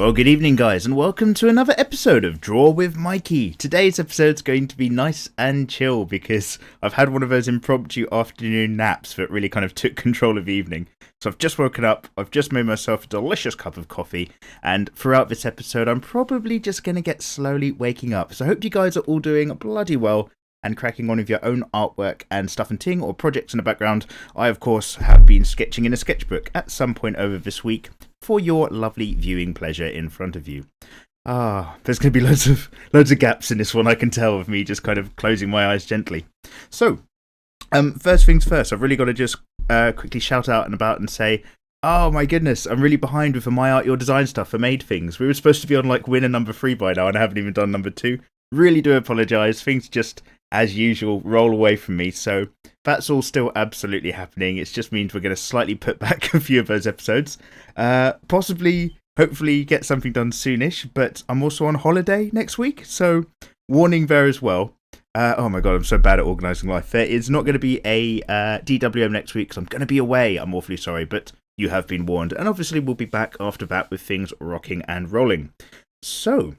Well, good evening, guys, and welcome to another episode of Draw with Mikey. Today's episode's going to be nice and chill because I've had one of those impromptu afternoon naps that really kind of took control of the evening. So I've just woken up, I've just made myself a delicious cup of coffee, and throughout this episode, I'm probably just going to get slowly waking up. So I hope you guys are all doing bloody well and cracking on with your own artwork and stuff and ting or projects in the background. I, of course, have been sketching in a sketchbook at some point over this week for your lovely viewing pleasure in front of you. There's going to be loads of gaps in this one, I can tell, of me just kind of closing my eyes gently. So, first things first, I've really got to just quickly shout out and about and say, oh my goodness, I'm really behind with the My Art Your Design stuff for Made Things. We were supposed to be on like winner number 3 by now, and I haven't even done number 2. Really do apologise. Things just, as usual, roll away from me, so that's all still absolutely happening. It just means we're going to slightly put back a few of those episodes. Possibly, hopefully get something done soonish, but I'm also on holiday next week, so warning there as well. Oh my god, I'm so bad at organising life. There is not going to be a DWM next week because I'm going to be away. I'm awfully sorry, but you have been warned. And obviously we'll be back after that with things rocking and rolling. So,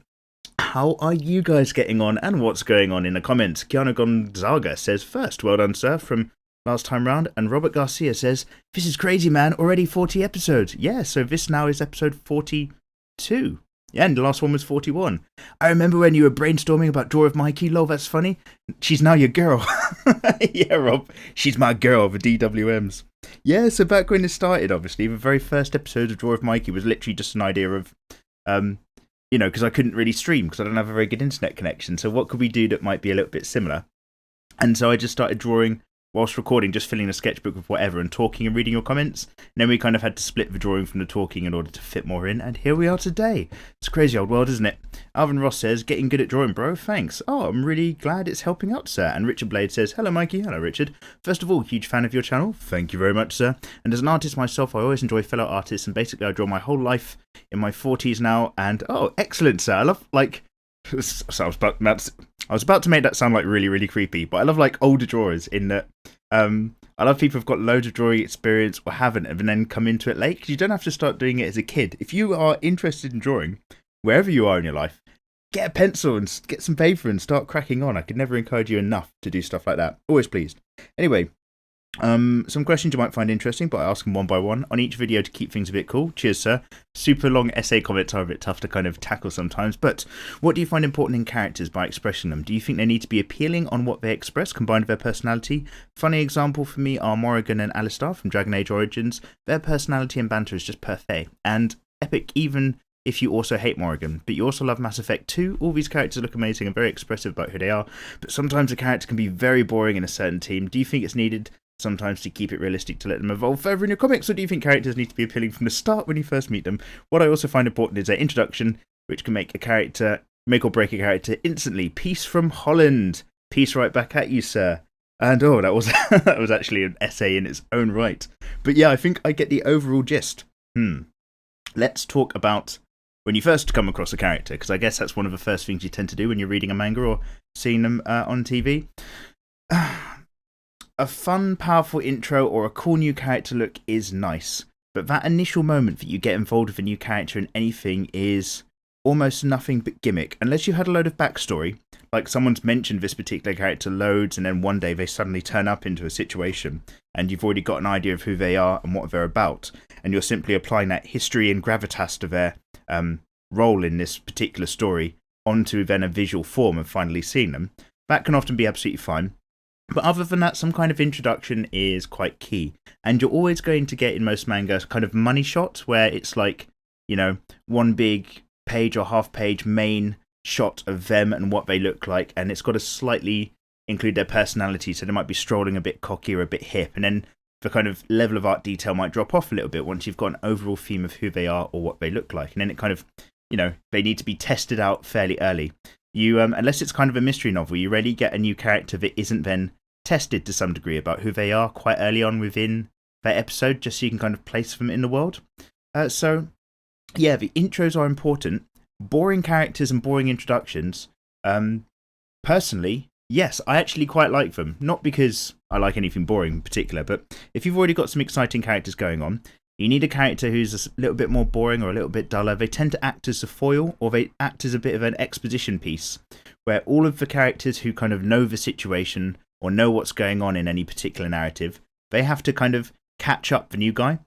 how are you guys getting on and what's going on in the comments? Keanu Gonzaga says, first, well done, sir, from last time round. And Robert Garcia says, this is crazy, man. Already 40 episodes. Yeah, so this now is episode 42. Yeah, and the last one was 41. I remember when you were brainstorming about Draw with Mikey. Lol, that's funny. She's now your girl. Yeah, Rob, she's my girl, the DWMs. Yeah, so back when it started, obviously, the very first episode of Draw with Mikey was literally just an idea of, because I couldn't really stream because I don't have a very good internet connection. So what could we do that might be a little bit similar? And so I just started drawing whilst recording, just filling a sketchbook with whatever and talking and reading your comments. And then we kind of had to split the drawing from the talking in order to fit more in. And here we are today. It's a crazy old world, isn't it? Alvin Ross says, getting good at drawing, bro. Thanks. Oh, I'm really glad it's helping out, sir. And Richard Blade says, hello, Mikey. Hello, Richard. First of all, huge fan of your channel. Thank you very much, sir. And as an artist myself, I always enjoy fellow artists. And basically, I draw my whole life in my 40s now. And, oh, excellent, sir. I love, so I was about to make that sound like really, really creepy, but I love like older drawers in that I love people who've got loads of drawing experience or haven't and then come into it late, because you don't have to start doing it as a kid. If you are interested in drawing, wherever you are in your life, get a pencil and get some paper and start cracking on. I could never encourage you enough to do stuff like that. Always pleased. Anyway, some questions you might find interesting, but I ask them one by one on each video to keep things a bit cool. Cheers, sir. Super long essay comments are a bit tough to kind of tackle sometimes, but what do you find important in characters by expressing them? Do you think they need to be appealing on what they express combined with their personality? Funny example for me are Morrigan and Alistar from Dragon Age Origins. Their personality and banter is just perfect and epic, even if you also hate Morrigan, but you also love Mass Effect 2. All these characters look amazing and very expressive about who they are, but sometimes a character can be very boring in a certain team. Do you think it's needed sometimes to keep it realistic to let them evolve further in your comics, or do you think characters need to be appealing from the start when you first meet them? What I also find important is their introduction, which can make or break a character instantly. Peace from Holland. Peace right back at you, sir. And oh, that was that was actually an essay in its own right. But yeah, I think I get the overall gist. Let's talk about when you first come across a character, because I guess that's one of the first things you tend to do when you're reading a manga or seeing them on TV. A fun, powerful intro or a cool new character look is nice, but that initial moment that you get involved with a new character in anything is almost nothing but gimmick, unless you had a load of backstory, like someone's mentioned this particular character loads and then one day they suddenly turn up into a situation and you've already got an idea of who they are and what they're about, and you're simply applying that history and gravitas to their role in this particular story onto then a visual form and finally seeing them. That can often be absolutely fine. But other than that, some kind of introduction is quite key. And you're always going to get in most manga kind of money shot where it's like, one big page or half page main shot of them and what they look like. And it's got to slightly include their personality. So they might be strolling a bit cocky or a bit hip. And then the kind of level of art detail might drop off a little bit once you've got an overall theme of who they are or what they look like. And then it kind of, they need to be tested out fairly early. You, unless it's kind of a mystery novel, you rarely get a new character that isn't then tested to some degree about who they are quite early on within that episode, just so you can kind of place them in the world. So, yeah, the intros are important. Boring characters and boring introductions, personally, yes, I actually quite like them. Not because I like anything boring in particular, but if you've already got some exciting characters going on, You need a character who's a little bit more boring or a little bit duller. They tend to act as a foil, or they act as a bit of an exposition piece, where all of the characters who kind of know the situation or know what's going on in any particular narrative, they have to kind of catch up the new guy.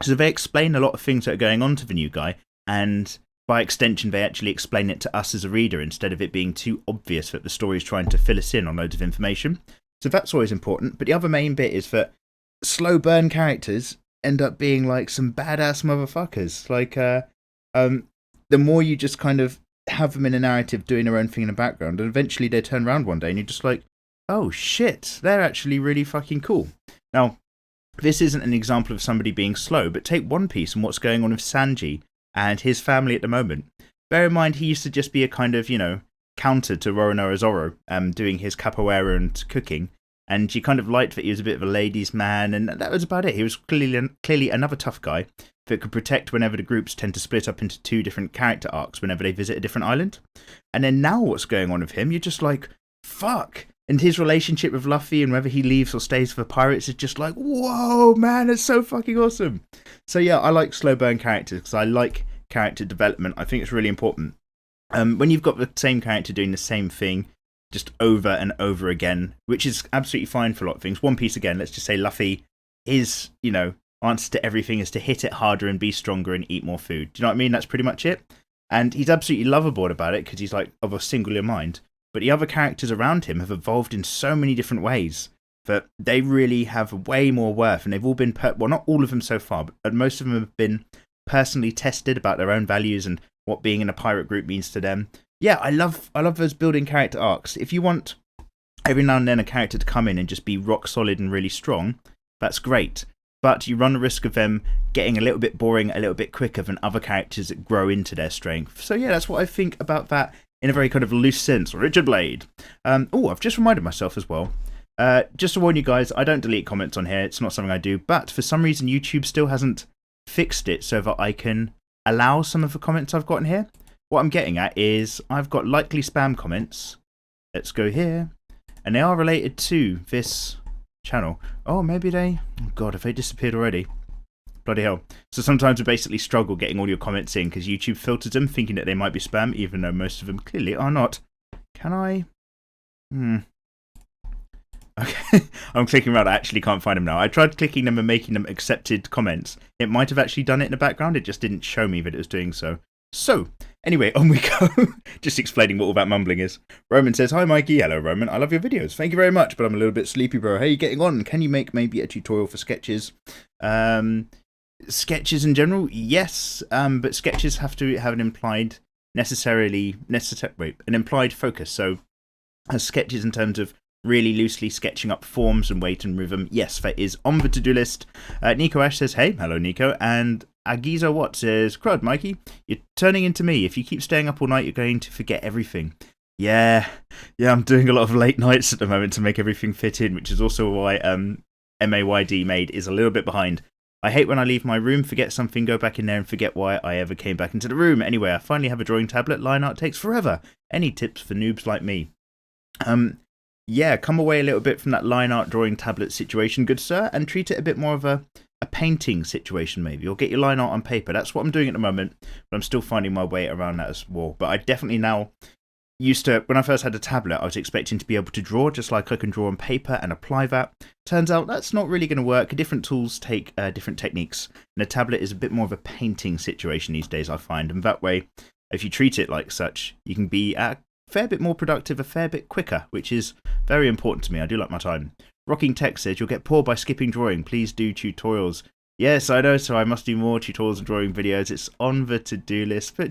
So they explain a lot of things that are going on to the new guy, and by extension, they actually explain it to us as a reader instead of it being too obvious that the story is trying to fill us in on loads of information. So that's always important. But the other main bit is that slow burn characters end up being like some badass motherfuckers. Like, the more you just kind of have them in a narrative doing their own thing in the background, and eventually they turn around one day and you're just like, oh shit, they're actually really fucking cool. Now, this isn't an example of somebody being slow, but take One Piece and what's going on with Sanji and his family at the moment. Bear in mind, he used to just be a kind of, counter to Roronoa Zoro, doing his capoeira and cooking, and you kind of liked that he was a bit of a ladies' man, and that was about it. He was clearly another tough guy that could protect whenever the groups tend to split up into two different character arcs whenever they visit a different island. And then now what's going on with him, you're just like, fuck! And his relationship with Luffy and whether he leaves or stays for the pirates is just like, whoa, man, that's so fucking awesome. So yeah, I like slow burn characters because I like character development. I think it's really important. When you've got the same character doing the same thing just over and over again, which is absolutely fine for a lot of things. One Piece again, let's just say Luffy, his, answer to everything is to hit it harder and be stronger and eat more food. Do you know what I mean? That's pretty much it. And he's absolutely lovable about it because he's like of a singular mind. But the other characters around him have evolved in so many different ways that they really have way more worth. And they've all been, well, not all of them so far, but most of them have been personally tested about their own values and what being in a pirate group means to them. Yeah, I love those building character arcs. If you want every now and then a character to come in and just be rock solid and really strong, that's great. But you run the risk of them getting a little bit boring a little bit quicker than other characters that grow into their strength. So yeah, that's what I think about that in a very kind of loose sense. Richard Blade. I've just reminded myself as well. Just to warn you guys, I don't delete comments on here. It's not something I do. But for some reason, YouTube still hasn't fixed it so that I can allow some of the comments I've got in here. What I'm getting at is I've got likely spam comments. Let's go here. And they are related to this channel. Oh, maybe they... Oh, God, have they disappeared already? Bloody hell. So sometimes we basically struggle getting all your comments in because YouTube filters them thinking that they might be spam, even though most of them clearly are not. Can I? Okay, I'm clicking around. I actually can't find them now. I tried clicking them and making them accepted comments. It might have actually done it in the background. It just didn't show me that it was doing so. So, anyway, on we go. Just explaining what all that mumbling is. Roman says, hi Mikey. Hello Roman. I love your videos. Thank you very much, but I'm a little bit sleepy, bro. How are you getting on? Can you make maybe a tutorial for sketches? Sketches in general, yes, but sketches have to have an implied an implied focus. So sketches in terms of really loosely sketching up forms and weight and rhythm, yes, that is on the to-do list. Nico Ash says, hey, hello Nico, and Agizo Watt says, crud Mikey, you're turning into me. If you keep staying up all night, you're going to forget everything. Yeah, I'm doing a lot of late nights at the moment to make everything fit in, which is also why MAYD made is a little bit behind. I hate when I leave my room, forget something, go back in there and forget why I ever came back into the room. Anyway, I finally have a drawing tablet. Line art takes forever. Any tips for noobs like me? Yeah, come away a little bit from that line art drawing tablet situation, good sir, and treat it a bit more of a painting situation maybe, or get your line art on paper. That's what I'm doing at the moment, but I'm still finding my way around that as well. But I definitely now used to, when I first had a tablet, I was expecting to be able to draw just like I can draw on paper and apply that. Turns out that's not really going to work. Different tools take different techniques, and a tablet is a bit more of a painting situation these days, I find. And that way, if you treat it like such, you can be a fair bit more productive, a fair bit quicker, which is very important to me. I do like my time. Rocking Tech says, you'll get poor by skipping drawing. Please do tutorials. Yes, I know, so I must do more tutorials and drawing videos. It's on the to-do list, but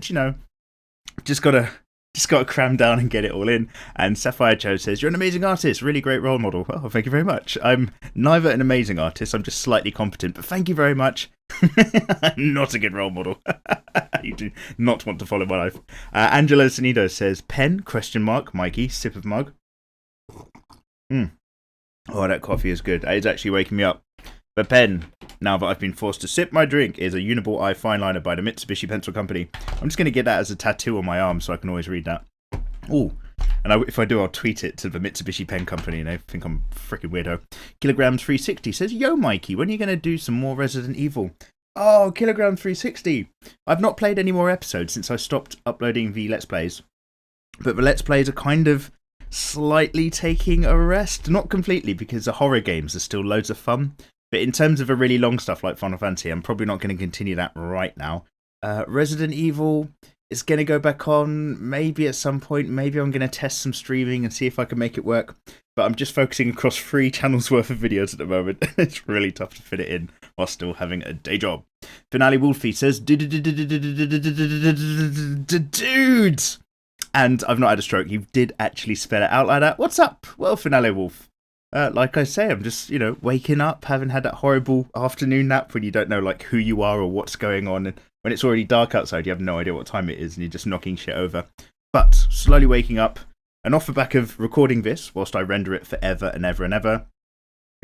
just gotta cram down and get it all in. And Sapphire Joe says, you're an amazing artist, really great role model. Oh, thank you very much. I'm neither an amazing artist, I'm just slightly competent, but thank you very much. I'm not a good role model. You do not want to follow my life. Angelo Sanido says, pen, ? Mikey, sip of mug. Oh, that coffee is good. It's actually waking me up. The pen, now that I've been forced to sip my drink, is a Uniball Eye fine liner by the Mitsubishi Pencil Company. I'm just going to get that as a tattoo on my arm so I can always read that. Oh, and if I do, I'll tweet it to the Mitsubishi Pen Company and they think I'm a freaking weirdo. Kilograms360 says, yo Mikey, when are you going to do some more Resident Evil? Oh, Kilogram 360. I've not played any more episodes since I stopped uploading the Let's Plays. But the Let's Plays are kind of slightly taking a rest. Not completely, because the horror games are still loads of fun. But in terms of the really long stuff like Final Fantasy, I'm probably not going to continue that right now. Resident Evil is going to go back on maybe at some point. Maybe I'm going to test some streaming and see if I can make it work. But I'm just focusing across 3 channels worth of videos at the moment. It's really tough to fit it in while still having a day job. Finale Wolfie says, dudes! And I've not had a stroke. You did actually spell it out like that. What's up? Well, Finale Wolf. Like I say, I'm just, waking up, having had that horrible afternoon nap when you don't know, like, who you are or what's going on. And when it's already dark outside, you have no idea what time it is and you're just knocking shit over. But slowly waking up, and off the back of recording this, whilst I render it forever and ever and ever,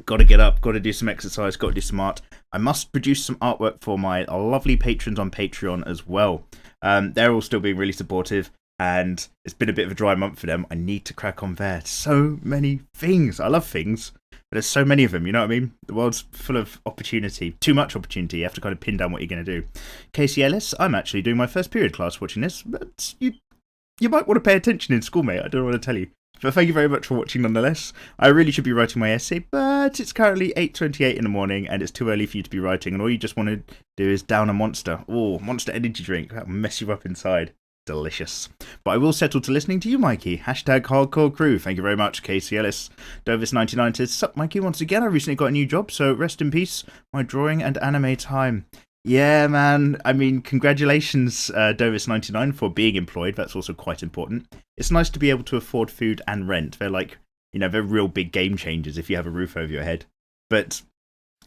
got to get up, got to do some exercise, got to do some art. I must produce some artwork for my lovely patrons on Patreon as well. They're all still being really supportive. And it's been a bit of a dry month for them. I need to crack on there. So many things. I love things, but there's so many of them, you know what I mean? The world's full of opportunity. Too much opportunity. You have to kind of pin down what you're going to do. Casey Ellis, I'm actually doing my first period class watching this, but you might want to pay attention in school, mate. I don't want to tell you. But thank you very much for watching nonetheless. I really should be writing my essay, but it's currently 8:28 in the morning and it's too early for you to be writing. And all you just want to do is down a Monster. Oh, Monster energy drink. That'll mess you up inside. Delicious. But I will settle to listening to you, Mikey. Hashtag hardcore crew. Thank you very much, Casey Ellis. Dovis99 says, sup, Mikey, once again. I recently got a new job, so rest in peace. My drawing and anime time. Yeah, man. I mean, congratulations, Dovis99, for being employed. That's also quite important. It's nice to be able to afford food and rent. They're like, they're real big game changers if you have a roof over your head. But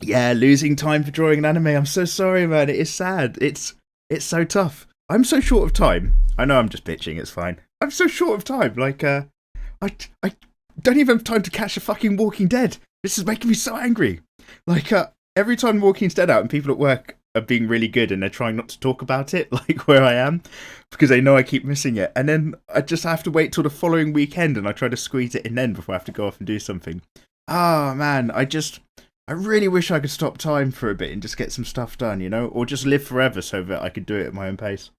yeah, losing time for drawing an anime. I'm so sorry, man. It is sad. It's so tough. I'm so short of time. I know I'm just bitching, it's fine. I'm so short of time. Like, I don't even have time to catch a fucking Walking Dead. This is making me so angry. Like, every time Walking's Dead out and people at work are being really good and they're trying not to talk about it, like where I am, because they know I keep missing it. And then I just have to wait till the following weekend and I try to squeeze it in then before I have to go off and do something. Ah, man, I really wish I could stop time for a bit and just get some stuff done, or just live forever so that I could do it at my own pace.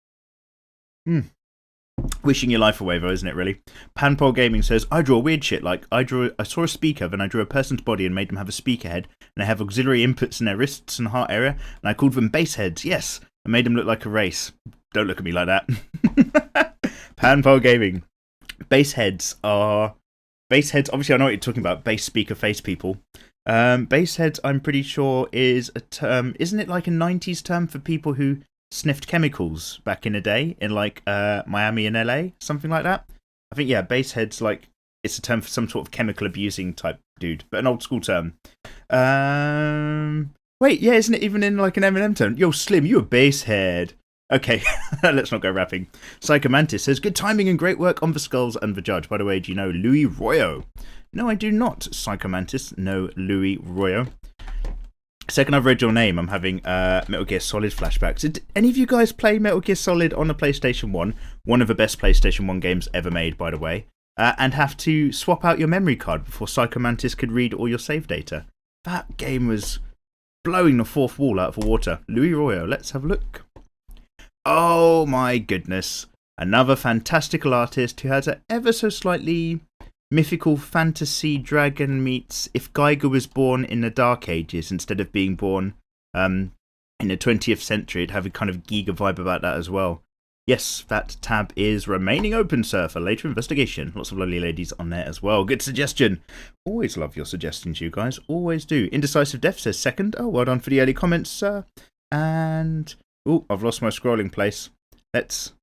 Wishing your life away though, isn't it really? Panpole Gaming says, I draw weird shit, like I saw a speaker, then I drew a person's body and made them have a speaker head, and they have auxiliary inputs in their wrists and heart area, and I called them base heads, yes, and made them look like a race. Don't look at me like that. Panpole Gaming. Base heads, obviously I know what you're talking about, bass speaker face people. Base heads, I'm pretty sure, is a term, isn't it like a 90s term for people who sniffed chemicals back in the day in like Miami and LA, something like that? I think, yeah, base heads, like, it's a term for some sort of chemical abusing type dude, but an old school term. Wait, yeah, isn't it even in like an Eminem term? Yo, Slim, you a base head. Okay, let's not go rapping. Psychomantis says, good timing and great work on the skulls and the judge. By the way, do you know Louis Royo? No, I do not, Psychomantis. No, Louis Royo. Second I've read your name, I'm having Metal Gear Solid flashbacks. Did any of you guys play Metal Gear Solid on a PlayStation 1? One of the best PlayStation 1 games ever made, by the way. And have to swap out your memory card before Psychomantis could read all your save data. That game was blowing the fourth wall out of the water. Louis Royo, let's have a look. Oh my goodness. Another fantastical artist who has an ever so slightly mythical fantasy dragon meets if Geiger was born in the Dark Ages instead of being born in the 20th century. It'd have a kind of Giga vibe about that as well. Yes, that tab is remaining open, sir, for later investigation. Lots of lovely ladies on there as well. Good suggestion. Always love your suggestions, you guys. Always do. Indecisive Death says second. Oh, well done for the early comments, sir. And oh, I've lost my scrolling place. Let's.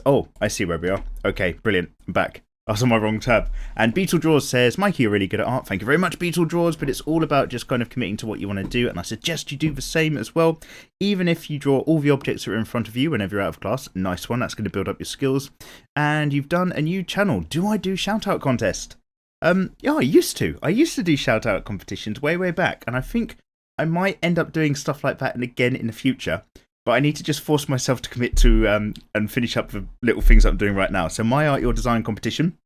Oh, I see where we are. Okay, brilliant. I'm back. I was on my wrong tab. And Beetle Draws says, Mikey, you're really good at art. Thank you very much, Beetle Draws, but it's all about just kind of committing to what you want to do, and I suggest you do the same as well. Even if you draw all the objects that are in front of you whenever you're out of class, nice one, that's going to build up your skills. And you've done a new channel. Do I do shout-out contest? Yeah, I used to. I used to do shout-out competitions way, way back, and I think I might end up doing stuff like that and again in the future. But I need to just force myself to commit to and finish up the little things I'm doing right now. So my art, your design competition,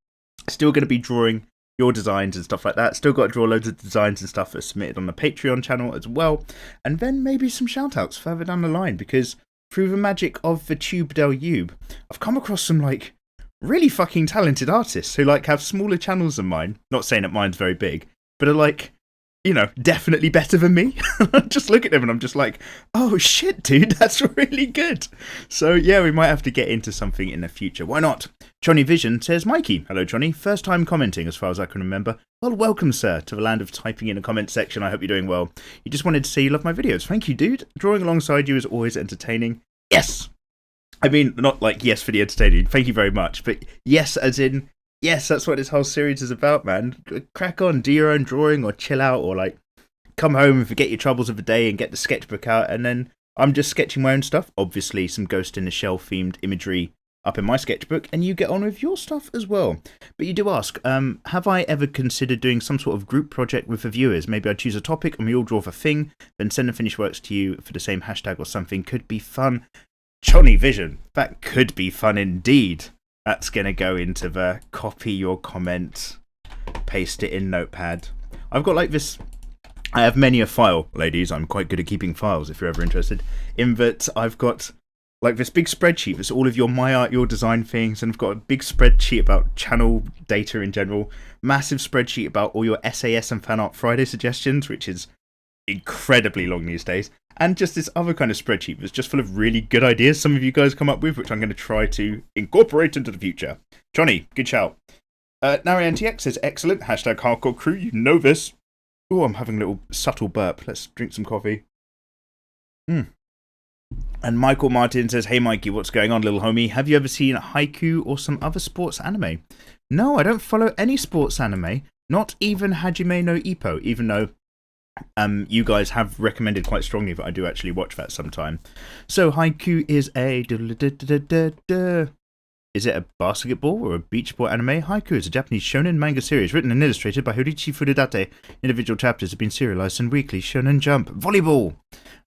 still going to be drawing your designs and stuff like that. Still got to draw loads of designs and stuff that's submitted on the Patreon channel as well. And then maybe some shout outs further down the line, because through the magic of the Tube del Ube, I've come across some like really fucking talented artists who like have smaller channels than mine. Not saying that mine's very big, but are like, you know, definitely better than me. Just look at them and I'm just like, oh shit, dude, that's really good. So yeah, we might have to get into something in the future. Why not? Johnny Vision says, Mikey. Hello, Johnny. First time commenting as far as I can remember. Well, welcome, sir, to the land of typing in a comment section. I hope you're doing well. You just wanted to say you love my videos. Thank you, dude. Drawing alongside you is always entertaining. Yes. I mean, not like yes for the entertaining. Thank you very much. But yes, as in, yes, that's what this whole series is about, man. Crack on, do your own drawing or chill out or like come home and forget your troubles of the day and get the sketchbook out. And then I'm just sketching my own stuff. Obviously, some Ghost in the Shell themed imagery up in my sketchbook, and you get on with your stuff as well. But you do ask, have I ever considered doing some sort of group project with the viewers? Maybe I choose a topic and we all draw the thing, then send the finished works to you for the same hashtag or something. Could be fun. Johnny Vision, that could be fun indeed. That's going to go into the copy your comment, paste it in Notepad. I've got like this, I have many a file, ladies. I'm quite good at keeping files if you're ever interested. In that I've got like this big spreadsheet that's all of your my art, your design things, and I've got a big spreadsheet about channel data in general, massive spreadsheet about all your SAS and Fan Art Friday suggestions, which is incredibly long these days, and just this other kind of spreadsheet that's just full of really good ideas some of you guys come up with, which I'm going to try to incorporate into the future. Johnny, good shout. NarryNTX says, excellent, hashtag hardcore crew, you know this. Oh, I'm having a little subtle burp. Let's drink some coffee. And Michael Martin says, hey Mikey, what's going on, little homie? Have you ever seen Haiku or some other sports anime? No, I don't follow any sports anime, not even Hajime no Ippo, even though you guys have recommended quite strongly that I do actually watch that sometime. So Haiku is a is it a basketball or a beach ball anime? Haiku is a Japanese shonen manga series written and illustrated by Horiichi Furudate. Individual chapters have been serialized in weekly Shonen Jump. Volleyball!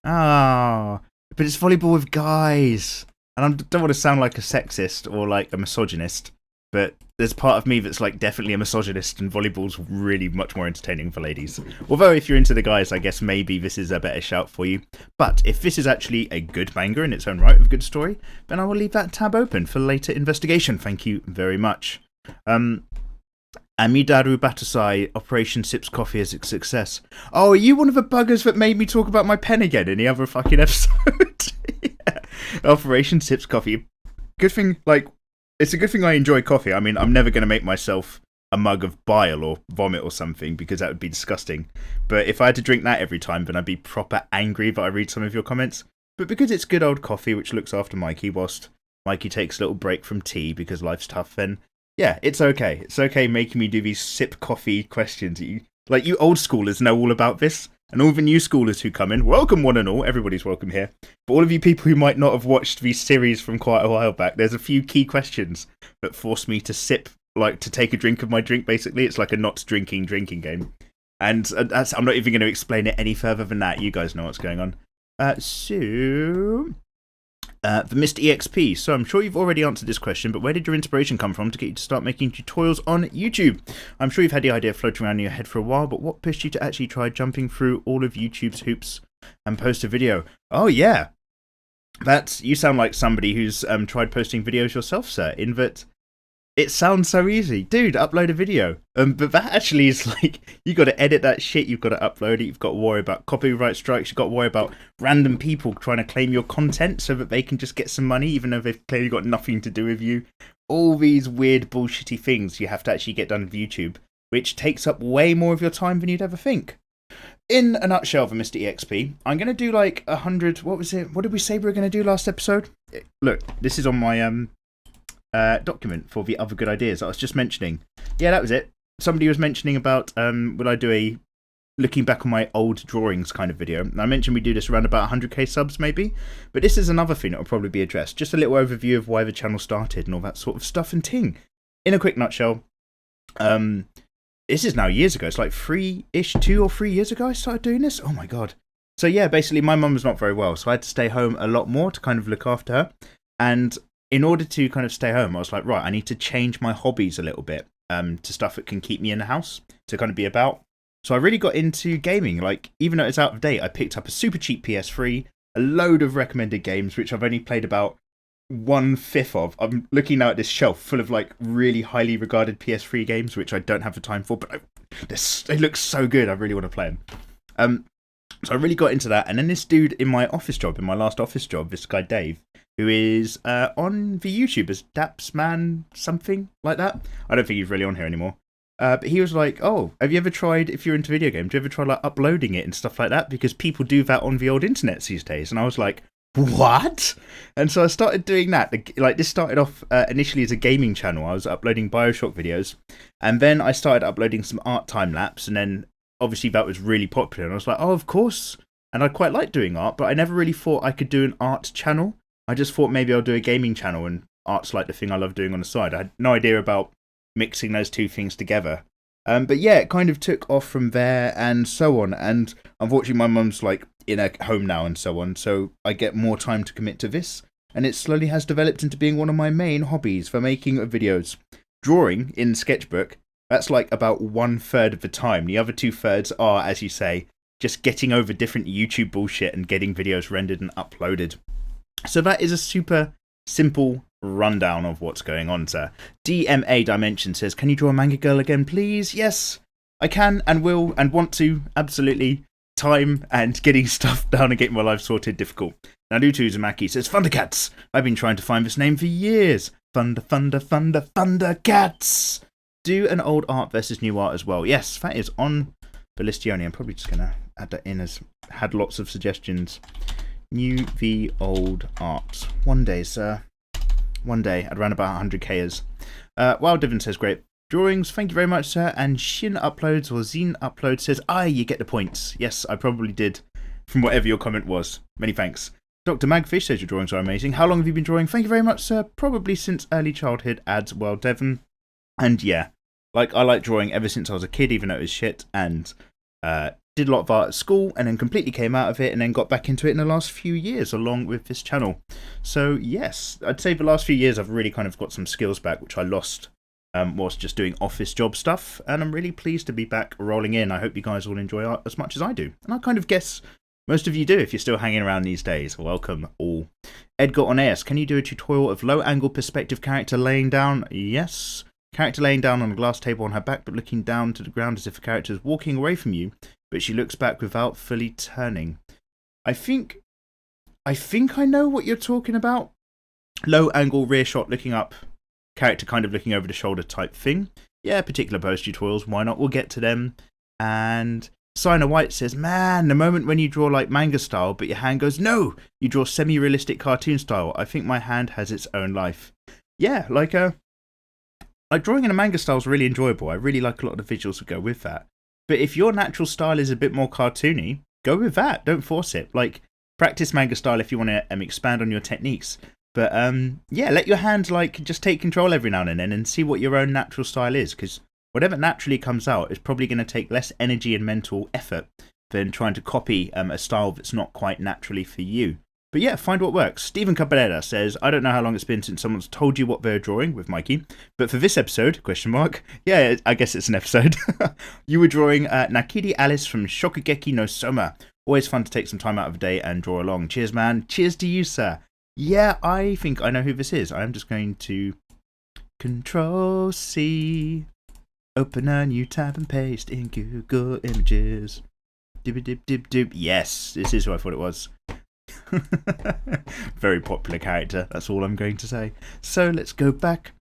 Ah, but it's volleyball with guys. And I don't want to sound like a sexist or like a misogynist, but there's part of me that's like definitely a misogynist, and volleyball's really much more entertaining for ladies. Although if you're into the guys, I guess maybe this is a better shout for you. But if this is actually a good manga in its own right with a good story, then I will leave that tab open for later investigation. Thank you very much. Amidaru Batasai, Operation Sips Coffee is a success. Oh, are you one of the buggers that made me talk about my pen again in the other fucking episode? Yeah. Operation Sips Coffee. Good thing, like, it's a good thing I enjoy coffee. I mean, I'm never going to make myself a mug of bile or vomit or something, because that would be disgusting. But if I had to drink that every time, then I'd be proper angry that I read some of your comments. But because it's good old coffee, which looks after Mikey whilst Mikey takes a little break from tea because life's tough, then yeah, it's okay. It's okay making me do these sip coffee questions. You old schoolers know all about this. And all the new schoolers who come in, welcome one and all, everybody's welcome here. But all of you people who might not have watched these series from quite a while back, there's a few key questions that force me to sip, like to take a drink of my drink, basically. It's like a not drinking game. And that's, I'm not even going to explain it any further than that. You guys know what's going on. The Mr. EXP. So I'm sure you've already answered this question, but where did your inspiration come from to get you to start making tutorials on YouTube? I'm sure you've had the idea floating around in your head for a while, but what pushed you to actually try jumping through all of YouTube's hoops and post a video? Oh yeah, you sound like somebody who's tried posting videos yourself, sir, in that it sounds so easy. Dude, upload a video. But that actually is like, you got to edit that shit, you've got to upload it, you've got to worry about copyright strikes, you've got to worry about random people trying to claim your content so that they can just get some money, even though they've clearly got nothing to do with you. All these weird bullshitty things you have to actually get done with YouTube, which takes up way more of your time than you'd ever think. In a nutshell for Mr. EXP, I'm going to do like 100, what was it? What did we say we were going to do last episode? Look, this is on my document for the other good ideas I was just mentioning. Yeah, that was it. Somebody was mentioning about would I do a looking back on my old drawings kind of video. And I mentioned we do this around about 100k subs maybe, but this is another thing that will probably be addressed. Just a little overview of why the channel started and all that sort of stuff and ting. In a quick nutshell, this is now years ago. It's like 2 or 3 years ago I started doing this. Oh my god. So yeah, basically my mum was not very well, so I had to stay home a lot more to kind of look after her. And in order to kind of stay home, I was like, right, I need to change my hobbies a little bit. to stuff that can keep me in the house, to kind of be about. So I really got into gaming. Like, even though it's out of date, I picked up a super cheap PS3, a load of recommended games, which I've only played about 1/5 of. I'm looking now at this shelf full of like really highly regarded PS3 games, which I don't have the time for, but they look so good. I really want to play them. So I really got into that. And then this dude in my last office job, this guy Dave, who is on the YouTube as Dapsman something like that. I don't think he's really on here anymore. But he was like, oh, have you ever tried, if you're into video games, do you ever try like uploading it and stuff like that? Because people do that on the old internet these days. And I was like, what? And so I started doing that. Like, this started off initially as a gaming channel. I was uploading BioShock videos. And then I started uploading some art time-lapse. And then obviously that was really popular. And I was like, oh, of course. And I quite like doing art, but I never really thought I could do an art channel. I just thought maybe I'll do a gaming channel, and art's like the thing I love doing on the side. I had no idea about mixing those two things together. But yeah, it kind of took off from there and so on. And unfortunately, my mum's like in a home now and so on. So I get more time to commit to this. And it slowly has developed into being one of my main hobbies for making of videos. Drawing in sketchbook, that's like about 1/3 of the time. The other 2/3 are, as you say, just getting over different YouTube bullshit and getting videos rendered and uploaded. So that is a super simple rundown of what's going on, sir. DMA Dimension says, can you draw a manga girl again, please? Yes, I can and will and want to. Absolutely. Time and getting stuff down and getting my life sorted difficult. Naruto Uzumaki says, Thundercats. I've been trying to find this name for years. Thundercats. Do an old art versus new art as well. Yes, that is on the list. I'm probably just going to add that in, as had lots of suggestions. New v old art. One day, sir. One day, at around about 100kers. Wild Divin says, great drawings. Thank you very much, sir. And Shin Uploads or Zine Uploads says, you get the points. Yes, I probably did, from whatever your comment was. Many thanks. Dr. Magfish says your drawings are amazing. How long have you been drawing? Thank you very much, sir. Probably since early childhood, adds Wild Devon. And yeah, like, I like drawing ever since I was a kid, even though it was shit. And did a lot of art at school and then completely came out of it and then got back into it in the last few years along with this channel. So yes, I'd say the last few years I've really kind of got some skills back, which I lost whilst just doing office job stuff, and I'm really pleased to be back rolling in. I hope you guys all enjoy art as much as I do, and I kind of guess most of you do if you're still hanging around these days. Welcome all. Edgar Oneas, can you do a tutorial of low angle perspective character laying down? Yes. Character laying down on a glass table on her back but looking down to the ground as if the character is walking away from you, but she looks back without fully turning. I think I know what you're talking about. Low angle rear shot looking up, character kind of looking over the shoulder type thing. Yeah, particular pose tutorials, why not? We'll get to them. And Sina White says, man, the moment when you draw like manga style but your hand goes, no, you draw semi-realistic cartoon style. I think my hand has its own life. Yeah, like drawing in a manga style is really enjoyable. I really like a lot of the visuals that go with that. But if your natural style is a bit more cartoony, go with that. Don't force it. Like, practice manga style if you want to expand on your techniques. But yeah, let your hand like just take control every now and then and see what your own natural style is. Because whatever naturally comes out is probably going to take less energy and mental effort than trying to copy a style that's not quite naturally for you. But yeah, find what works. Stephen Cabrera says, I don't know how long it's been since someone's told you what they're drawing with Mikey, but for this episode, ? Yeah, I guess it's an episode. You were drawing Nakiri Alice from Shokugeki no Soma. Always fun to take some time out of the day and draw along. Cheers, man. Cheers to you, sir. Yeah, I think I know who this is. I'm just going to Control-C, open a new tab and paste in Google Images. Dib. Yes, this is who I thought it was. Very popular character, that's all I'm going to say. So let's go back.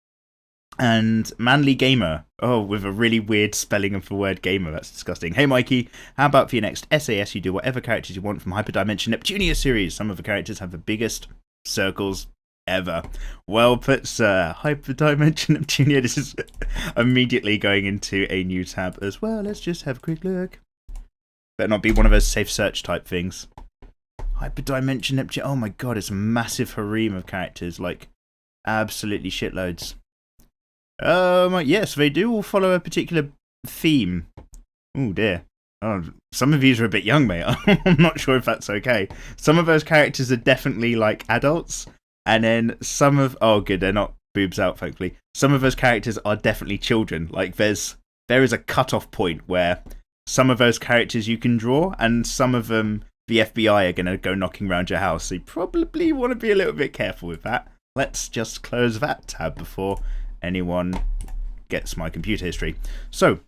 And Manly Gamer, with a really weird spelling of the word gamer, that's disgusting. Hey Mikey, how about for your next SAS you do whatever characters you want from Hyperdimension Neptunia series? Some of the characters have the biggest circles ever. Well put, sir. Hyperdimension Neptunia. This is immediately going into a new tab as well. Let's just have a quick look. Better not be one of those safe search type things. Hyperdimension Neptune. Oh my god, it's a massive harem of characters, like absolutely shitloads. Yes, they do all follow a particular theme. Oh dear. Oh, some of these are a bit young, mate. I'm not sure if that's okay. Some of those characters are definitely like adults, and then some of good, they're not boobs out, thankfully. Some of those characters are definitely children. Like, there is a cut-off point where some of those characters you can draw, and some of them the FBI are going to go knocking around your house. So you probably want to be a little bit careful with that. Let's just close that tab before anyone gets my computer history. So,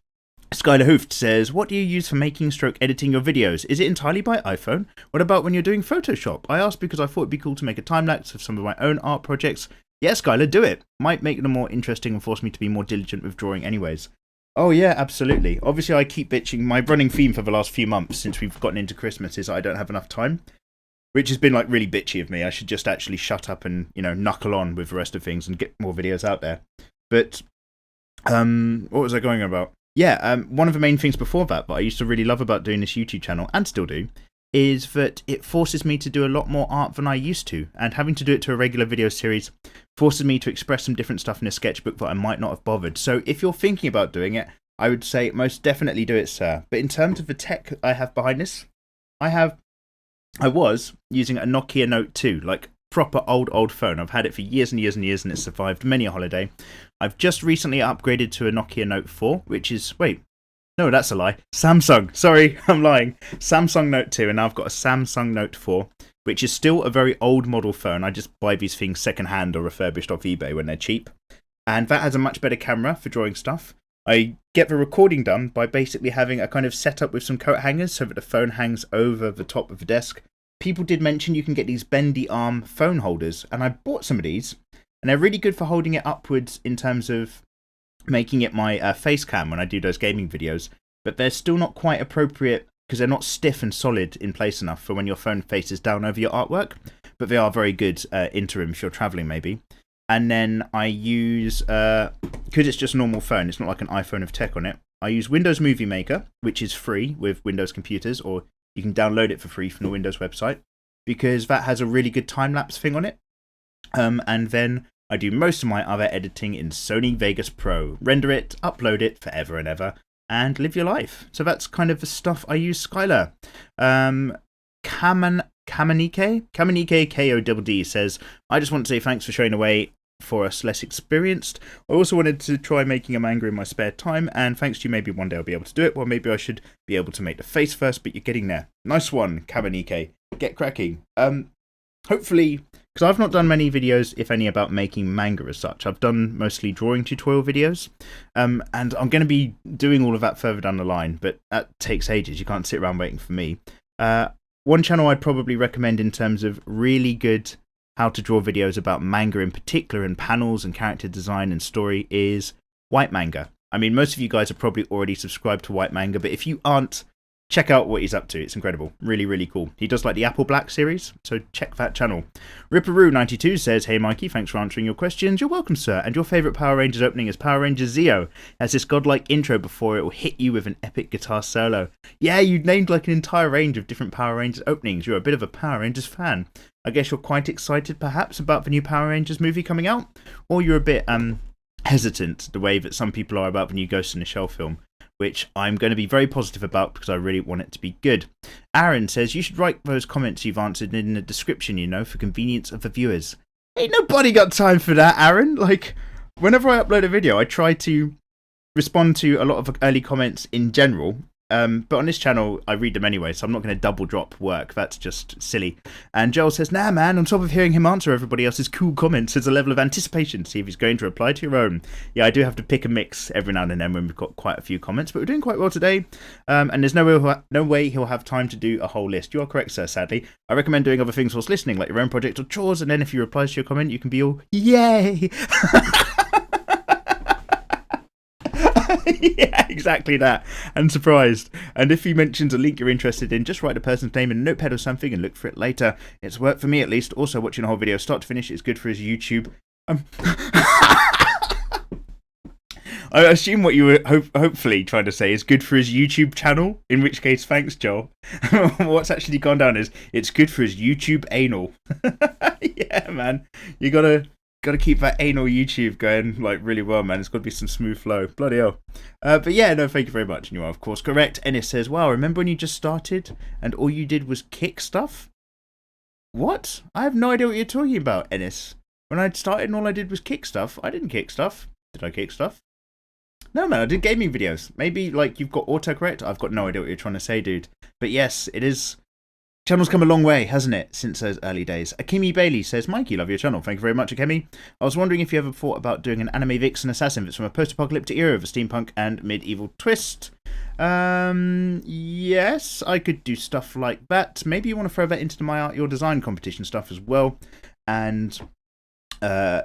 Skylar Hooft says, what do you use for making / editing your videos? Is it entirely by iPhone? What about when you're doing Photoshop? I asked because I thought it'd be cool to make a time-lapse of some of my own art projects. Yeah, Skylar, do it. Might make them more interesting and force me to be more diligent with drawing anyways. Oh yeah, absolutely. Obviously, I keep bitching. My running theme for the last few months since we've gotten into Christmas is I don't have enough time, which has been like really bitchy of me. I should just actually shut up and, knuckle on with the rest of things and get more videos out there. But, what was I going on about? Yeah, one of the main things before that I used to really love about doing this YouTube channel, and still do, is that it forces me to do a lot more art than I used to, and having to do it to a regular video series forces me to express some different stuff in a sketchbook that I might not have bothered. So if you're thinking about doing it, I would say most definitely do it, sir. But in terms of the tech I have behind this, I was using a Nokia Note 2, like proper old phone. I've had it for years and years and years, and it's survived many a holiday. I've just recently upgraded to a Nokia Note 4, which is, no, that's a lie. Samsung. Sorry, I'm lying. Samsung Note 2, and now I've got a Samsung Note 4, which is still a very old model phone. I just buy these things secondhand or refurbished off eBay when they're cheap. And that has a much better camera for drawing stuff. I get the recording done by basically having a kind of setup with some coat hangers so that the phone hangs over the top of the desk. People did mention you can get these bendy arm phone holders, and I bought some of these, and they're really good for holding it upwards in terms of making it my face cam when I do those gaming videos, but they're still not quite appropriate because they're not stiff and solid in place enough for when your phone faces down over your artwork, but they are very good interim if you're traveling maybe. And then I use, because it's just a normal phone, it's not like an iPhone of tech on it, I use Windows Movie Maker, which is free with Windows computers, or you can download it for free from the Windows website, because that has a really good time-lapse thing on it. And then I do most of my other editing in Sony Vegas Pro. Render it, upload it forever and ever, and live your life. So that's kind of the stuff I use. Skylar. Kamanike KODD says, I just want to say thanks for showing away for us less experienced. I also wanted to try making a manga in my spare time, and thanks to you, maybe one day I'll be able to do it. Well, maybe I should be able to make the face first, but you're getting there. Nice one, Kamanike. Get cracking. Hopefully, because I've not done many videos, if any, about making manga as such. I've done mostly drawing tutorial videos, and I'm going to be doing all of that further down the line, but that takes ages. You can't sit around waiting for me. One channel I'd probably recommend in terms of really good how to draw videos about manga in particular, and panels and character design and story, is White Manga. I mean, most of you guys are probably already subscribed to White Manga, but if you aren't, check out what he's up to. It's incredible. Really, really cool. He does like the Apple Black series, so check that channel. Ripperoo92 says, hey Mikey, thanks for answering your questions. You're welcome, sir. And your favourite Power Rangers opening is Power Rangers Zeo. It has this godlike intro before it will hit you with an epic guitar solo. Yeah, you named like an entire range of different Power Rangers openings. You're a bit of a Power Rangers fan. I guess you're quite excited perhaps about the new Power Rangers movie coming out? Or you're a bit hesitant the way that some people are about the new Ghost in the Shell film, which I'm going to be very positive about because I really want it to be good. Aaron says, you should write those comments you've answered in the description, for convenience of the viewers. Ain't nobody got time for that, Aaron. Like, whenever I upload a video, I try to respond to a lot of early comments in general. But on this channel, I read them anyway, so I'm not going to double drop work. That's just silly. And Joel says, nah, man, on top of hearing him answer everybody else's cool comments, there's a level of anticipation to see if he's going to reply to your own. Yeah, I do have to pick a mix every now and then when we've got quite a few comments, but we're doing quite well today. And there's no way he'll have time to do a whole list. You are correct, sir, sadly. I recommend doing other things whilst listening, like your own project or chores, and then if he replies to your comment, you can be all, yay! Yeah, exactly that. And surprised. And if he mentions a link you're interested in, just write the person's name in a notepad or something and look for it later. It's worked for me at least. Also, watching a whole video start to finish is good for his YouTube. I assume what you were hopefully trying to say is good for his YouTube channel, in which case, thanks, Joel. What's actually gone down is it's good for his YouTube anal. Yeah, man. You gotta keep that anal YouTube going like really well, man. It's got to be some smooth flow. Bloody hell. But yeah, no, thank you very much. And you are, of course, correct. Ennis says, wow, remember when you just started and all you did was kick stuff? What? I have no idea what you're talking about, Ennis. When I started and all I did was kick stuff, I didn't kick stuff. Did I kick stuff? No, man, I did gaming videos. Maybe, like, you've got autocorrect. I've got no idea what you're trying to say, dude. But yes, it is. Channel's come a long way, hasn't it, since those early days. Akemi Bailey says, Mikey, love your channel. Thank you very much, Akemi. I was wondering if you ever thought about doing an anime vixen assassin that's from a post-apocalyptic era of a steampunk and medieval twist. Yes, I could do stuff like that. Maybe you want to throw that into my art, your design competition stuff as well. And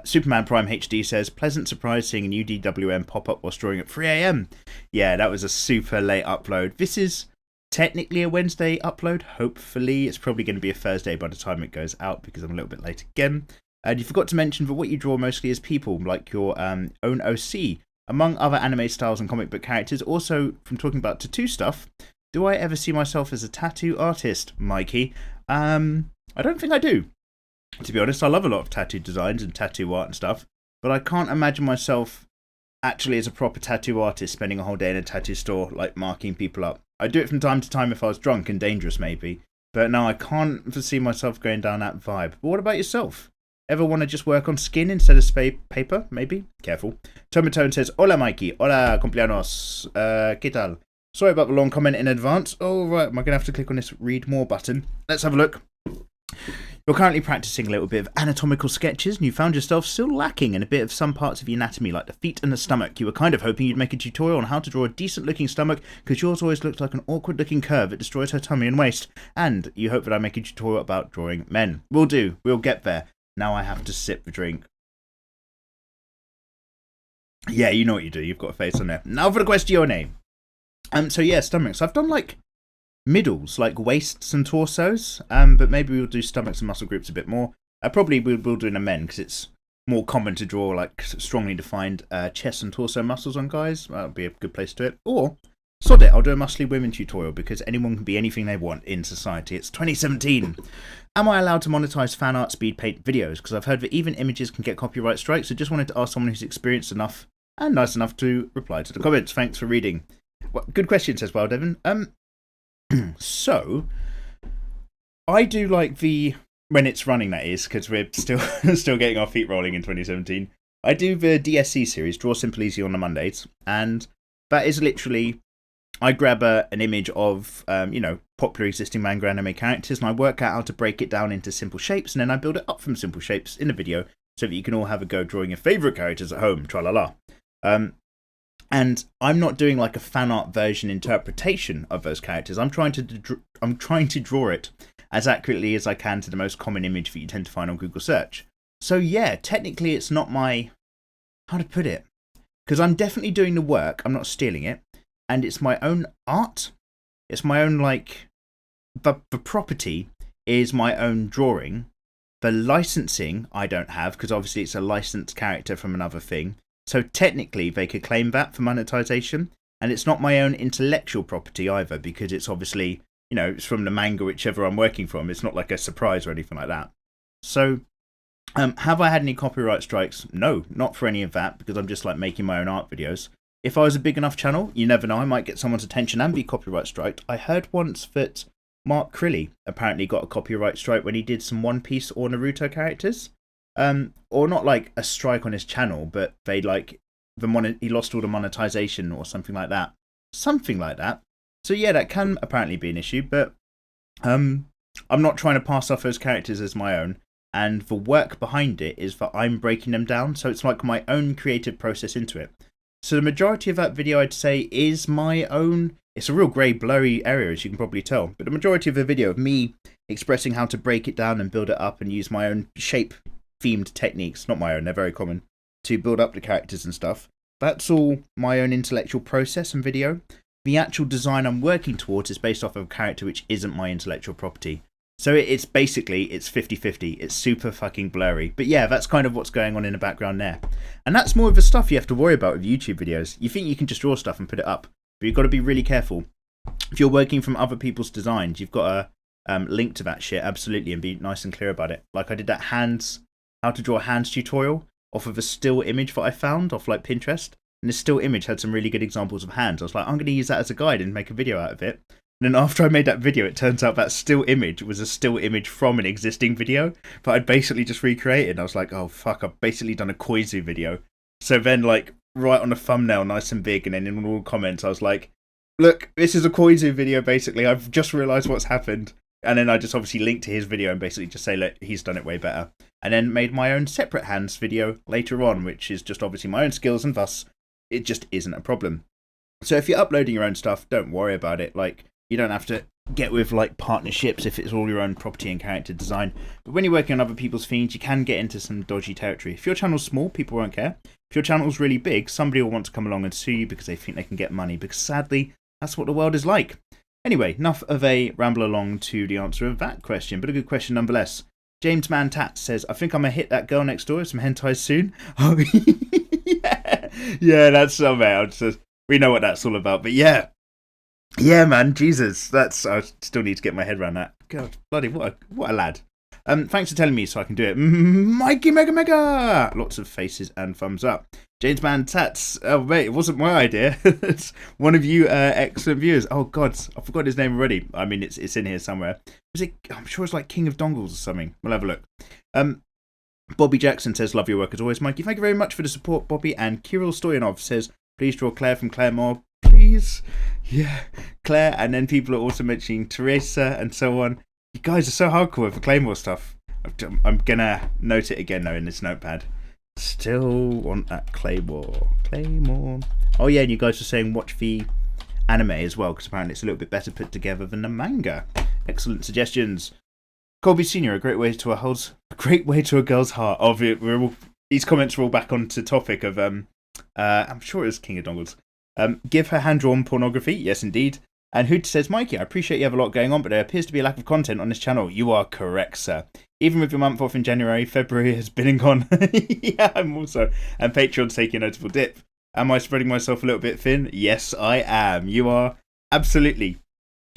Superman Prime HD says, pleasant surprise seeing a new DWM pop up whilst drawing at 3 AM. Yeah, that was a super late upload. This is technically a Wednesday upload. Hopefully, it's probably going to be a Thursday by the time it goes out because I'm a little bit late again. And you forgot to mention that what you draw mostly is people, like your own OC. Among other anime styles and comic book characters, also from talking about tattoo stuff, do I ever see myself as a tattoo artist, Mikey? I don't think I do. To be honest, I love a lot of tattoo designs and tattoo art and stuff, but I can't imagine myself actually as a proper tattoo artist spending a whole day in a tattoo store, like marking people up. I do it from time to time if I was drunk and dangerous, maybe, but no, I can't foresee myself going down that vibe. But what about yourself? Ever want to just work on skin instead of paper, maybe? Careful. Tomatone says, Hola, Mikey. Hola, cumpleaños. ¿Qué tal? Sorry about the long comment in advance. Oh, right, am I going to have to click on this read more button? Let's have a look. You're currently practicing a little bit of anatomical sketches, and you found yourself still lacking in a bit of some parts of your anatomy, like the feet and the stomach. You were kind of hoping you'd make a tutorial on how to draw a decent-looking stomach, because yours always looks like an awkward-looking curve that destroys her tummy and waist. And you hope that I make a tutorial about drawing men. We'll do. We'll get there. Now I have to sip the drink. Yeah, you know what you do. You've got a face on there. Now for the question. So yeah, stomachs. I've done like middles, like waists and torsos. But maybe we'll do stomachs and muscle groups a bit more. Probably we'll do in a men because it's more common to draw like strongly defined chest and torso muscles on guys. That'll be a good place to do it. Or sod it, I'll do a muscly women tutorial because anyone can be anything they want in society. It's 2017. Am I allowed to monetize fan art speed paint videos? Because I've heard that even images can get copyright strikes. So just wanted to ask someone who's experienced enough and nice enough to reply to the comments. Thanks for reading. Well, good question, says Wild Devon. So I do like when it's running, that is, because we're still getting our feet rolling in 2017. I do the DSC series, Draw Simple Easy on the Mondays, and that is literally I grab an image of, popular existing manga anime characters, and I work out how to break it down into simple shapes, and then I build it up from simple shapes in a video so that you can all have a go drawing your favourite characters at home, tra-la-la. And I'm not doing like a fan art version interpretation of those characters. I'm trying to draw it as accurately as I can to the most common image that you tend to find on Google search. So yeah, technically it's not my, how to put it, because I'm definitely doing the work, I'm not stealing it. And it's my own art. It's my own, like, the property is my own drawing. The licensing I don't have, because obviously it's a licensed character from another thing. So technically they could claim that for monetization. And it's not my own intellectual property either, because it's obviously, it's from the manga whichever I'm working from. It's not like a surprise or anything like that. So, have I had any copyright strikes? No, not for any of that, because I'm just like making my own art videos. If I was a big enough channel, you never know, I might get someone's attention and be copyright striked. I heard once that Mark Crilly apparently got a copyright strike when he did some One Piece or Naruto characters. Or not like a strike on his channel, but they he lost all the monetization or something like that. Something like that. So yeah, that can apparently be an issue, but I'm not trying to pass off those characters as my own. And the work behind it is that I'm breaking them down, so it's like my own creative process into it. So the majority of that video, I'd say, is my own. It's a real grey, blurry area, as you can probably tell. But the majority of the video of me expressing how to break it down and build it up and use my own shape-themed techniques, not my own, they're very common, to build up the characters and stuff. That's all my own intellectual process and video. The actual design I'm working towards is based off of a character which isn't my intellectual property. So it's 50-50. It's super fucking blurry. But yeah, that's kind of what's going on in the background there. And that's more of the stuff you have to worry about with YouTube videos. You think you can just draw stuff and put it up, but you've got to be really careful. If you're working from other people's designs, you've got to link to that shit, absolutely, and be nice and clear about it. Like I did that how to draw hands tutorial off of a still image that I found off like Pinterest. And this still image had some really good examples of hands. I was like, I'm going to use that as a guide and make a video out of it. And then after I made that video, it turns out that still image was a still image from an existing video, but I'd basically just recreated. I was like, oh fuck, I've basically done a Koizu video. So then, like, right on the thumbnail, nice and big, and then in all comments, I was like, look, this is a Koizu video, basically. I've just realised what's happened. And then I just obviously linked to his video and basically just say, look, he's done it way better. And then made my own separate hands video later on, which is just obviously my own skills, and thus it just isn't a problem. So if you're uploading your own stuff, don't worry about it. Like, you don't have to get with like partnerships if it's all your own property and character design. But when you're working on other people's feeds, you can get into some dodgy territory. If your channel's small, people won't care. If your channel's really big, somebody will want to come along and sue you because they think they can get money. Because sadly, that's what the world is like. Anyway, enough of a ramble along to the answer of that question, but a good question nonetheless. James Man Tat says, I think I'm going to hit that girl next door with some hentai soon. Oh, yeah, that's so bad. We know what that's all about, but yeah. Yeah, man, Jesus, I still need to get my head around that. God, bloody, what a lad. Thanks for telling me so I can do it. Mikey Mega Mega! Lots of faces and thumbs up. James Man Tats. Oh, mate, it wasn't my idea. It's one of you excellent viewers. Oh, God, I forgot his name already. I mean, it's in here somewhere. I'm sure it's like King of Dongles or something. We'll have a look. Bobby Jackson says, love your work as always, Mikey. Thank you very much for the support, Bobby. And Kirill Stoyanov says, please draw Claire from Claremore. Please. Yeah, Claire. And then people are also mentioning Teresa and so on. You guys are so hardcore with the Claymore stuff. I'm going to note it again, though, in this notepad. Still want that Claymore. Oh, yeah, and you guys were saying watch the anime as well, because apparently it's a little bit better put together than the manga. Excellent suggestions. Colby Senior, a great way to a girl's heart. Oh, these comments are all back onto topic of I'm sure it was King of Dongles. Give her hand-drawn pornography. Yes, indeed. And Hoot says, Mikey, I appreciate you have a lot going on, but there appears to be a lack of content on this channel. You are correct, sir. Even with your month off in January, February has been and gone. Yeah, I'm also. And Patreon's taking a notable dip. Am I spreading myself a little bit thin? Yes, I am. You are absolutely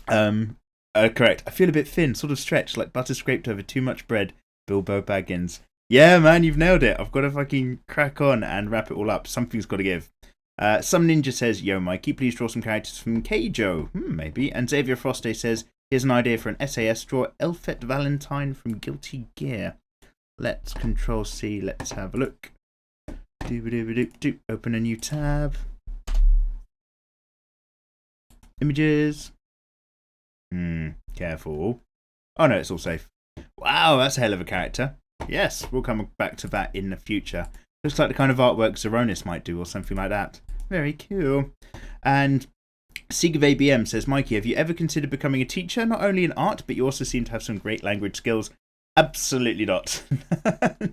correct. I feel a bit thin, sort of stretched, like butter scraped over too much bread. Bilbo Baggins. Yeah, man, you've nailed it. I've got to fucking crack on and wrap it all up. Something's got to give. Some Ninja says, yo, Mikey, please draw some characters from Keijo. Maybe. And Xavier Froste says, here's an idea for an SAS. Draw Elfet Valentine from Guilty Gear. Let's Control C. Let's have a look. Open a new tab. Images. Careful. Oh, no, it's all safe. Wow, that's a hell of a character. Yes, we'll come back to that in the future. Looks like the kind of artwork Zeronis might do or something like that. Very cool. And Sigve BM says, Mikey, have you ever considered becoming a teacher? Not only in art, but you also seem to have some great language skills. Absolutely not.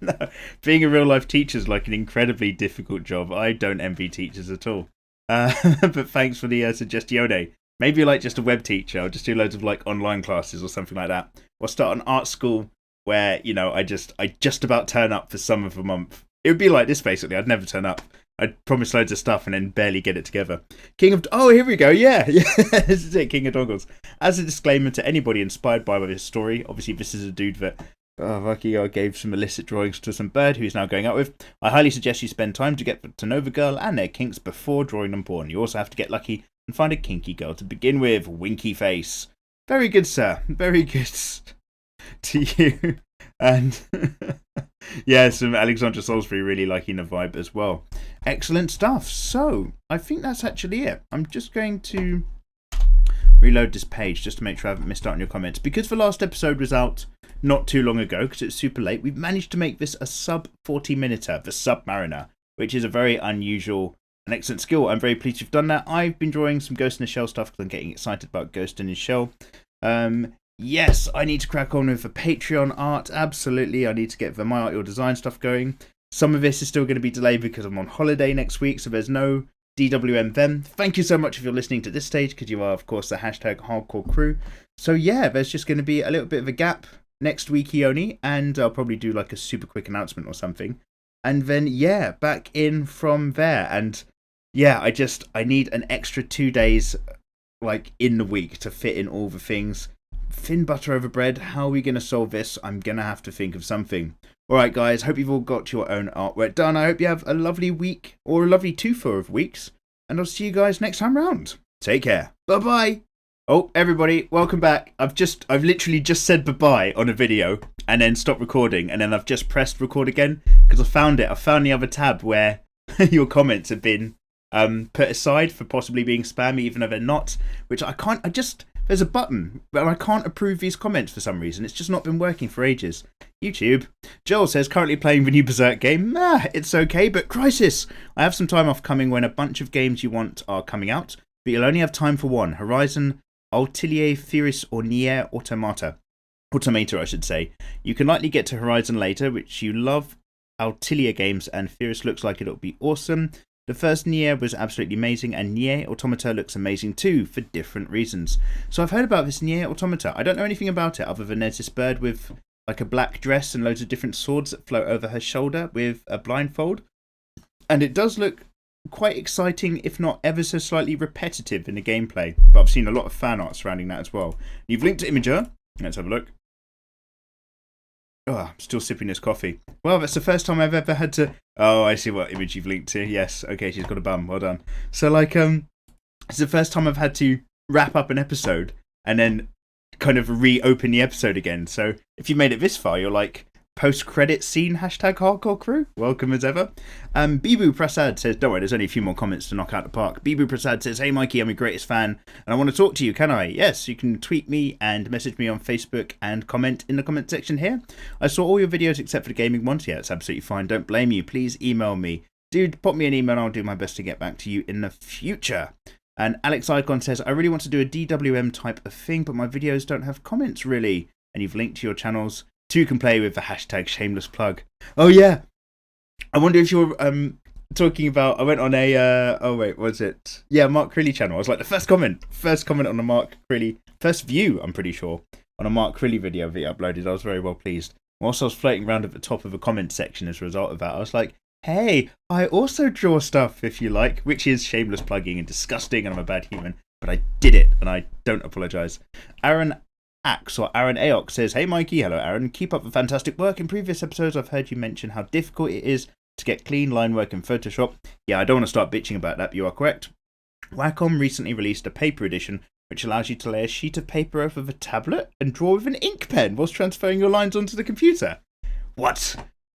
No. Being a real-life teacher is like an incredibly difficult job. I don't envy teachers at all. But thanks for the suggestione. Maybe like just a web teacher. I'll just do loads of like online classes or something like that. Or start an art school where, you know, I just about turn up for some of a month. It would be like this, basically. I'd never turn up. I'd promise loads of stuff and then barely get it together. Oh, here we go. Yeah. This is it, King of Dongles. As a disclaimer to anybody inspired by this story, obviously this is a dude that gave some illicit drawings to some bird who he's now going out with. I highly suggest you spend time to get to know the girl and their kinks before drawing them porn. You also have to get lucky and find a kinky girl to begin with. Winky face. Very good, sir. Very good to you. And yeah, some Alexandra Salisbury really liking the vibe as well. Excellent stuff. So I think that's actually it. I'm just going to reload this page just to make sure I haven't missed out on your comments. Because the last episode was out not too long ago, because it's super late, we've managed to make this a sub 40-minuter, the Submariner, which is a very unusual and excellent skill. I'm very pleased you've done that. I've been drawing some Ghost in the Shell stuff because I'm getting excited about Ghost in the Shell. Yes, I need to crack on with the Patreon art. Absolutely. I need to get the My Art Your Design stuff going. Some of this is still going to be delayed because I'm on holiday next week, so there's no DWM then. Thank you so much if you're listening to this stage, because you are, of course, the hashtag hardcore crew. So yeah, there's just going to be a little bit of a gap next week only, and I'll probably do like a super quick announcement or something. And then, yeah, back in from there. And yeah, I need an extra 2 days like in the week to fit in all the things. Thin butter over bread. How are we going to solve this? I'm going to have to think of something. Alright guys, hope you've all got your own artwork done. I hope you have a lovely week, or a lovely 2-4 of weeks. And I'll see you guys next time round. Take care. Bye bye. Oh, everybody, welcome back. I've literally just said bye-bye on a video and then stopped recording, and then I've just pressed record again because I found it. I found the other tab where your comments have been put aside for possibly being spammy, even though they're not, which I can't, there's a button, but I can't approve these comments for some reason. It's just not been working for ages. YouTube. Joel says, currently playing the new Berserk game. It's okay, but Crisis. I have some time off coming when a bunch of games you want are coming out, but you'll only have time for one. Horizon, Atelier Firis, or Nier Automata, I should say. You can likely get to Horizon later, which you love Atelier games, and Firis looks like it'll be awesome. The first Nier was absolutely amazing, and Nier Automata looks amazing too, for different reasons. So I've heard about this Nier Automata. I don't know anything about it, other than there's this bird with like a black dress and loads of different swords that float over her shoulder with a blindfold. And it does look quite exciting, if not ever so slightly repetitive in the gameplay, but I've seen a lot of fan art surrounding that as well. You've linked to Imager. Let's have a look. Oh, I'm still sipping this coffee. Well, that's the first time I've ever had to... Oh, I see what image you've linked to. Yes, okay, she's got a bum. Well done. So, it's the first time I've had to wrap up an episode and then kind of reopen the episode again. So, if you made it this far, you're like... Post-credit scene, #hardcore crew. Welcome as ever. Bibu Prasad says, don't worry, there's only a few more comments to knock out the park. Bibu Prasad says, hey Mikey, I'm your greatest fan and I want to talk to you, can I? Yes, you can tweet me and message me on Facebook and comment in the comment section here. I saw all your videos except for the gaming ones. Yeah, it's absolutely fine. Don't blame you. Please email me. Dude, pop me an email and I'll do my best to get back to you in the future. And Alex Icon says, I really want to do a DWM type of thing, but my videos don't have comments really. And you've linked to your channels. Two can play with the #shameless plug. Oh yeah, I wonder if you're talking about. I went on a was it? Yeah, Mark Crilly channel. I was like the first comment on the Mark Crilly, first view. I'm pretty sure on a Mark Crilly video that he uploaded. I was very well pleased. Whilst I was floating around at the top of a comment section as a result of that, I was like, hey, I also draw stuff if you like, which is shameless plugging and disgusting, and I'm a bad human, but I did it and I don't apologise. Aaron Aox says, hey Mikey, hello Aaron, keep up the fantastic work. In previous episodes I've heard you mention how difficult it is to get clean line work in Photoshop. Yeah, I don't want to start bitching about that, but you are correct. Wacom recently released a paper edition which allows you to lay a sheet of paper over the tablet and draw with an ink pen whilst transferring your lines onto the computer. What?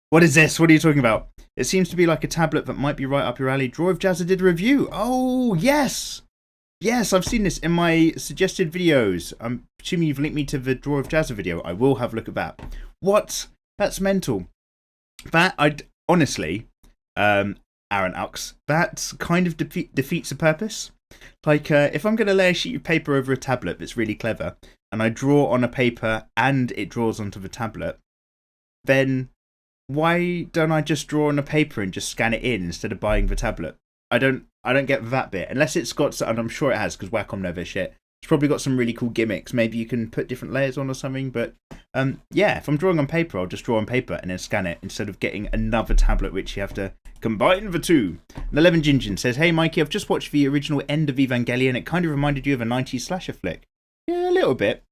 What is this? What are you talking about? It seems to be like a tablet that might be right up your alley. Draw with Jazza did a review. Oh, yes! Yes, I've seen this in my suggested videos. I'm assuming you've linked me to the Draw of Jazza video. I will have a look at that. What? That's mental. That, honestly, Aaron Ux, that kind of defeats the purpose. Like, if I'm going to lay a sheet of paper over a tablet that's really clever, and I draw on a paper and it draws onto the tablet, then why don't I just draw on a paper and just scan it in instead of buying the tablet? I don't get that bit, unless it's got, and I'm sure it has because Wacom know their shit. It's probably got some really cool gimmicks. Maybe you can put different layers on or something. But yeah, if I'm drawing on paper, I'll just draw on paper and then scan it instead of getting another tablet, which you have to combine the two. And 11 Jinjin says, hey Mikey, I've just watched the original End of Evangelion. It kind of reminded you of a 90s slasher flick. Yeah, a little bit.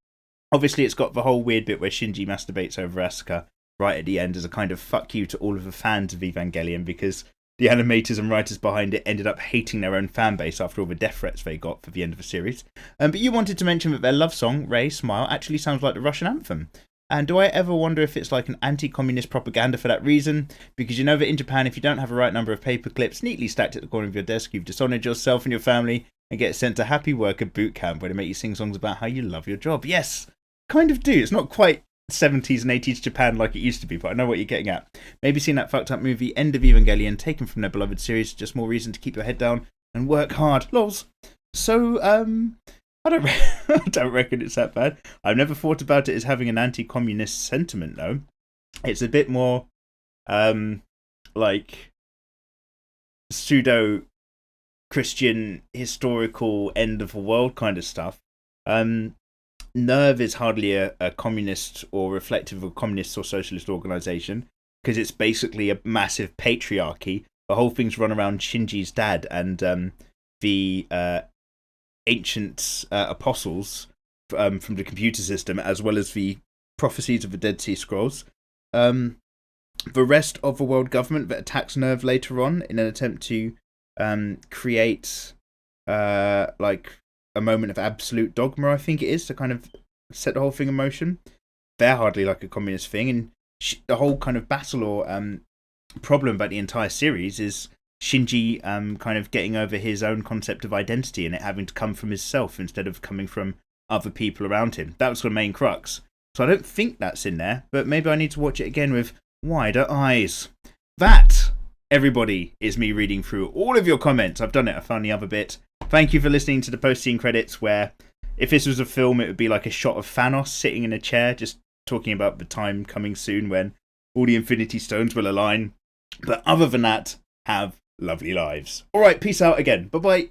Obviously, it's got the whole weird bit where Shinji masturbates over Asuka right at the end as a kind of fuck you to all of the fans of Evangelion, because the animators and writers behind it ended up hating their own fan base after all the death threats they got for the end of the series. But you wanted to mention that their love song, Ray Smile, actually sounds like the Russian anthem. And do I ever wonder if it's like an anti-communist propaganda for that reason? Because you know that in Japan, if you don't have the right number of paper clips neatly stacked at the corner of your desk, you've dishonoured yourself and your family and get sent to happy worker boot camp where they make you sing songs about how you love your job. Yes, kind of do. It's not quite 70s and 80s Japan like it used to be, but I know what you're getting at. Maybe seeing that fucked up movie End of Evangelion taken from their beloved series is just more reason to keep your head down and work hard. Lols. So, I don't reckon it's that bad. I've never thought about it as having an anti-communist sentiment, though. It's a bit more, like, pseudo-Christian, historical, end-of-the-world kind of stuff. Nerve is hardly a communist or reflective of a communist or socialist organisation, because it's basically a massive patriarchy. The whole thing's run around Shinji's dad and the ancient apostles from the computer system, as well as the prophecies of the Dead Sea Scrolls. The rest of the world government that attacks Nerve later on in an attempt to create like a moment of absolute dogma, I think it is, to kind of set the whole thing in motion. They're hardly like a communist thing, and the whole kind of battle or problem about the entire series is Shinji kind of getting over his own concept of identity and it having to come from himself instead of coming from other people around him. That was the main crux. So I don't think that's in there, but maybe I need to watch it again with wider eyes. That, everybody, is me reading through all of your comments. I've done it. I found the other bit. Thank you for listening to the post-scene credits where, if this was a film, it would be like a shot of Thanos sitting in a chair just talking about the time coming soon when all the Infinity Stones will align. But other than that, have lovely lives. Alright, peace out again. Bye-bye.